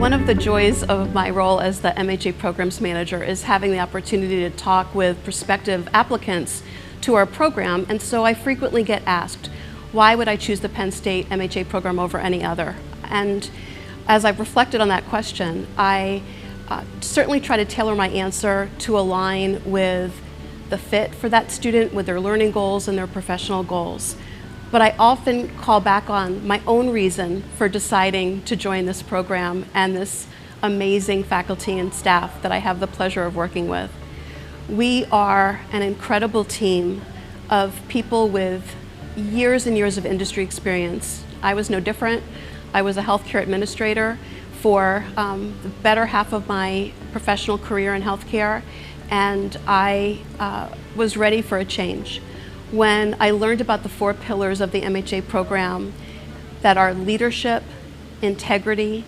One of the joys of my role as the MHA Programs Manager is having the opportunity to talk with prospective applicants to our program, and so I frequently get asked, why would I choose the Penn State MHA program over any other? And as I've reflected on that question, I certainly try to tailor my answer to align with the fit for that student, with their learning goals and their professional goals. But I often call back on my own reason for deciding to join this program and this amazing faculty and staff that I have the pleasure of working with. We are an incredible team of people with years and years of industry experience. I was no different. I was a healthcare administrator for the better half of my professional career in healthcare, and I was ready for a change. When I learned about the 4 pillars of the MHA program that are leadership, integrity,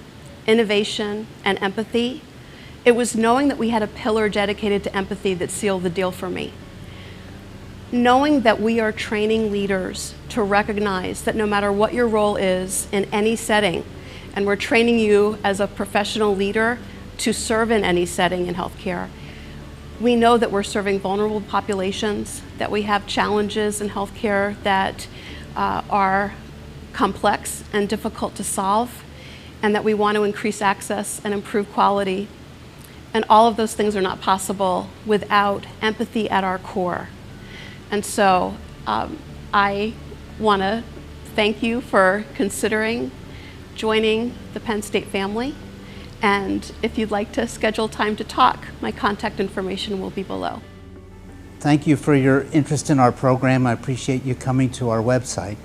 innovation, and empathy, it was knowing that we had a pillar dedicated to empathy that sealed the deal for me. Knowing that we are training leaders to recognize that no matter what your role is in any setting, and we're training you as a professional leader to serve in any setting in healthcare, we know that we're serving vulnerable populations, that we have challenges in healthcare that are complex and difficult to solve, and that we want to increase access and improve quality. And all of those things are not possible without empathy at our core. And so I want to thank you for considering joining the Penn State family. And if you'd like to schedule time to talk, my contact information will be below. Thank you for your interest in our program. I appreciate you coming to our website.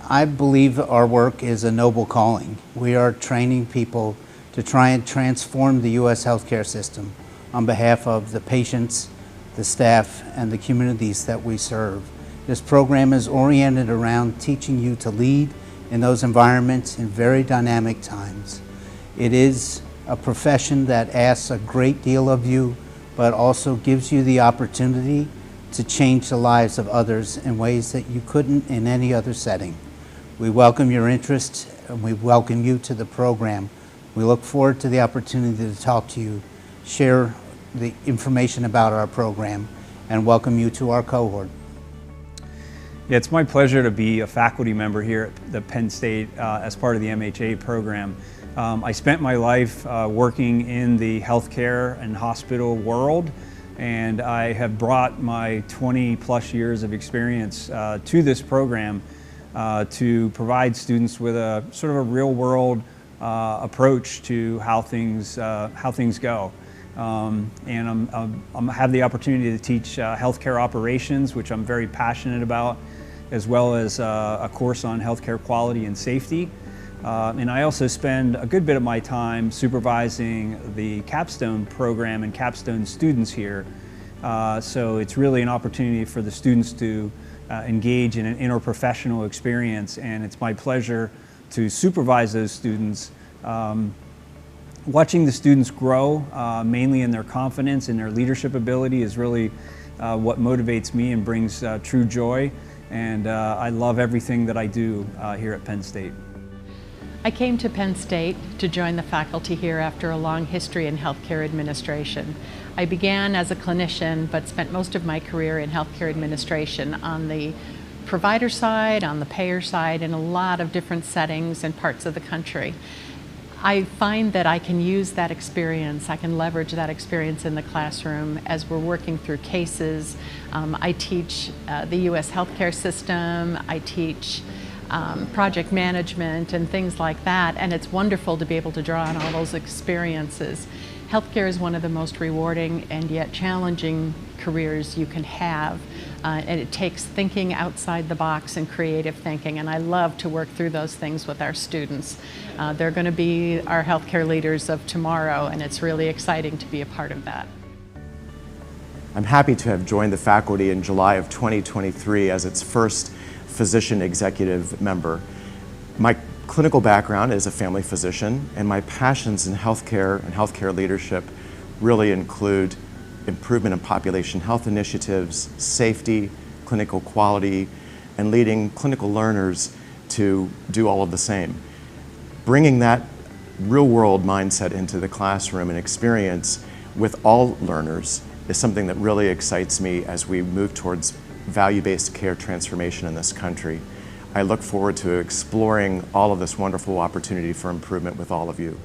I believe our work is a noble calling. We are training people to try and transform the U.S. healthcare system on behalf of the patients, the staff, and the communities that we serve. This program is oriented around teaching you to lead in those environments in very dynamic times. It is a profession that asks a great deal of you, but also gives you the opportunity to change the lives of others in ways that you couldn't in any other setting. We welcome your interest, and we welcome you to the program. We look forward to the opportunity to talk to you, share the information about our program, and welcome you to our cohort. Yeah, it's my pleasure to be a faculty member here at the Penn State as part of the MHA program. I spent my life working in the healthcare and hospital world, and I have brought my 20+ years of experience to this program to provide students with a sort of a real-world approach to how things go. And I have the opportunity to teach healthcare operations, which I'm very passionate about, as well as a course on healthcare quality and safety. And I also spend a good bit of my time supervising the capstone program and capstone students here. So it's really an opportunity for the students to engage in an interprofessional experience, and it's my pleasure to supervise those students. Watching the students grow, mainly in their confidence and their leadership ability, is really what motivates me and brings true joy. And I love everything that I do here at Penn State. I came to Penn State to join the faculty here after a long history in healthcare administration. I began as a clinician, but spent most of my career in healthcare administration on the provider side, on the payer side, in a lot of different settings and parts of the country. I find that I can use that experience, I can leverage that experience in the classroom as we're working through cases. I teach the U.S. healthcare system, I teach project management and things like that, and it's wonderful to be able to draw on all those experiences. Healthcare is one of the most rewarding and yet challenging careers you can have, and it takes thinking outside the box and creative thinking, and I love to work through those things with our students. They're going to be our healthcare leaders of tomorrow, and it's really exciting to be a part of that. I'm happy to have joined the faculty in July of 2023 as its first physician executive member. My clinical background is a family physician, and my passions in healthcare and healthcare leadership really include improvement in population health initiatives, safety, clinical quality, and leading clinical learners to do all of the same. Bringing that real-world mindset into the classroom and experience with all learners is something that really excites me as we move towards value-based care transformation in this country. I look forward to exploring all of this wonderful opportunity for improvement with all of you.